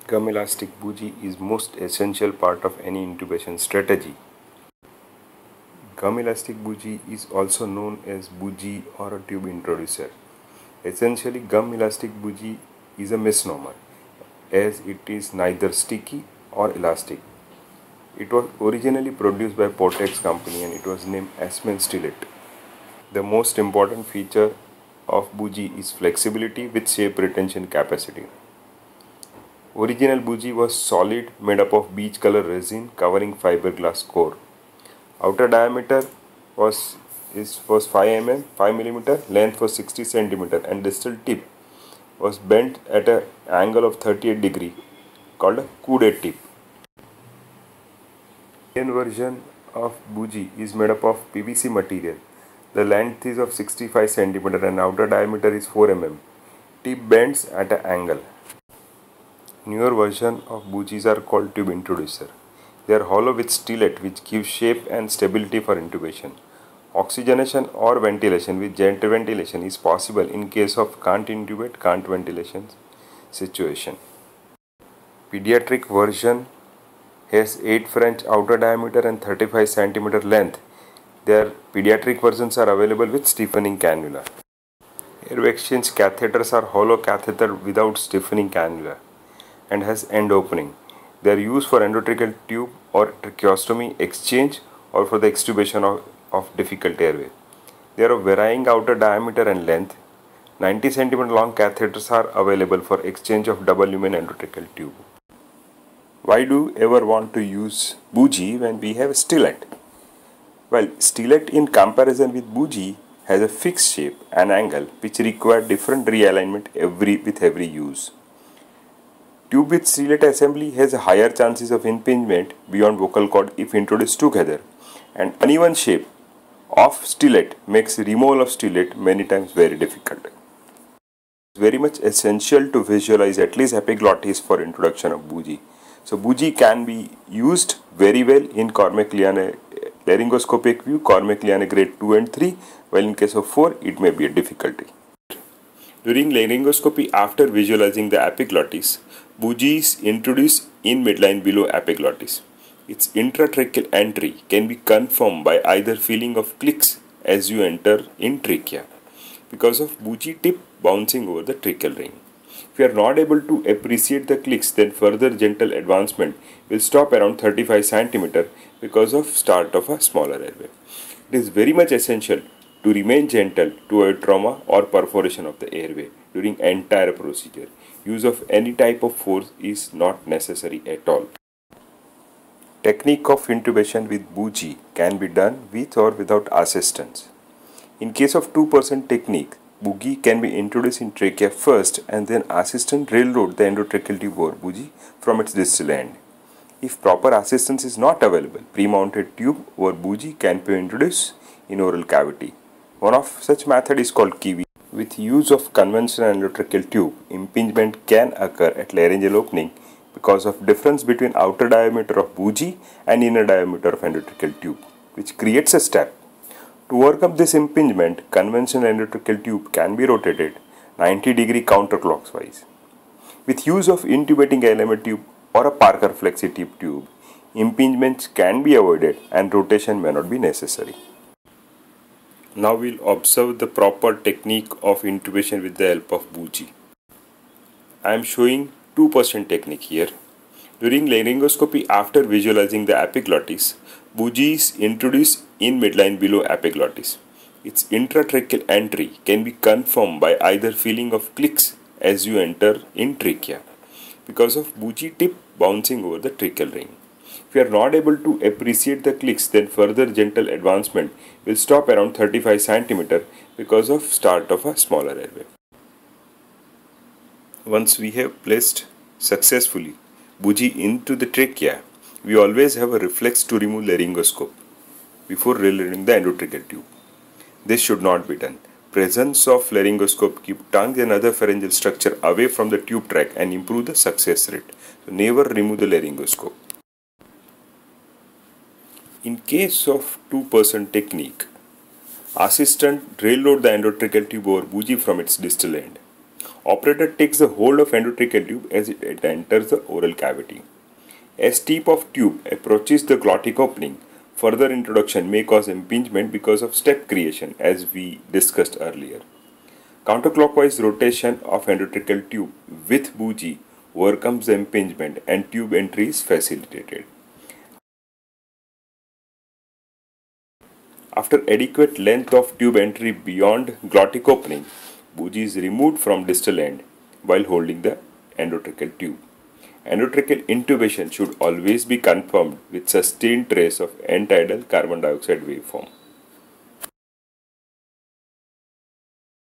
Gum elastic bougie is most essential part of any intubation strategy. Gum elastic bougie is also known as bougie or a tube introducer. Essentially, gum elastic bougie is a misnomer as it is neither sticky or elastic. It was originally produced by Portex company and it was named Aspen Stillet. The most important feature of bougie is flexibility with shape retention capacity. Original bougie was solid made up of beige color resin covering fiberglass core. Outer diameter was 5 mm, 5 mm, length was 60 cm and distal tip was bent at an angle of 38 degree called a coude tip. Indian version of bougie is made up of PVC material. The length is of 65 cm and outer diameter is 4 mm. Tip bends at an angle. Newer version of bougies are called tube introducer. They are hollow with stillet which gives shape and stability for intubation. Oxygenation or ventilation with gentle ventilation is possible in case of can't intubate, can't ventilation situation. Pediatric version has 8 French outer diameter and 35 cm length. Their pediatric versions are available with stiffening cannula. Airway exchange catheters are hollow catheter without stiffening cannula and has end opening. They are used for endotracheal tube or tracheostomy exchange or for the extubation of difficult airway. They are of varying outer diameter and length. 90 cm long catheters are available for exchange of double lumen endotracheal tube. Why do you ever want to use bougie when we have stillet? Well, stillet in comparison with bougie has a fixed shape and angle which require different realignment with every use. Tube with stillet assembly has higher chances of impingement beyond vocal cord if introduced together, and uneven shape of stillet makes removal of stillet many times very difficult. It's very much essential to visualize at least epiglottis for introduction of bougie. So bougie can be used very well in Cormack-Liane laryngoscopic view, Cormack-Liane grade 2 and 3, while in case of 4 it may be a difficulty. During laryngoscopy after visualizing the epiglottis, bougie is introduced in midline below epiglottis. Its intratracheal entry can be confirmed by either feeling of clicks as you enter in trachea because of bougie tip bouncing over the tracheal ring. If you are not able to appreciate the clicks, then further gentle advancement will stop around 35 cm because of start of a smaller airway. It is very much essential to remain gentle to avoid trauma or perforation of the airway during entire procedure. Use of any type of force is not necessary at all. Technique of intubation with bougie can be done with or without assistance. In case of 2% technique, bougie can be introduced in trachea first and then assistant railroad the endotracheal tube over bougie from its distal end. If proper assistance is not available, pre-mounted tube over bougie can be introduced in oral cavity. One of such method is called kiwi. With use of conventional endotracheal tube, impingement can occur at laryngeal opening because of difference between outer diameter of bougie and inner diameter of endotracheal tube, which creates a step. To overcome this impingement, conventional endotracheal tube can be rotated 90 degree counterclockwise. With use of intubating LMA tube or a Parker Flexi tip tube, impingements can be avoided and rotation may not be necessary. Now we will observe the proper technique of intubation with the help of bougie. I am showing 2% technique here. During laryngoscopy after visualizing the epiglottis, bougie is introduced in midline below epiglottis. Its intratracheal entry can be confirmed by either feeling of clicks as you enter in trachea because of bougie tip bouncing over the tracheal ring. If you are not able to appreciate the clicks, then further gentle advancement will stop around 35 cm because of start of a smaller airway. Once we have placed successfully bougie into the trachea, we always have a reflex to remove laryngoscope before reloading the endotracheal tube. This should not be done. Presence of laryngoscope keep tongue and other pharyngeal structure away from the tube track and improve the success rate. So never remove the laryngoscope. In case of 2% technique, assistant railroad the endotracheal tube over bougie from its distal end. Operator takes the hold of endotracheal tube as it enters the oral cavity. As tip of tube approaches the glottic opening, further introduction may cause impingement because of step creation as we discussed earlier. Counterclockwise rotation of endotracheal tube with bougie overcomes the impingement and tube entry is facilitated. After adequate length of tube entry beyond glottic opening, bougie is removed from distal end while holding the endotracheal tube. Endotracheal intubation should always be confirmed with sustained trace of end-tidal carbon dioxide waveform.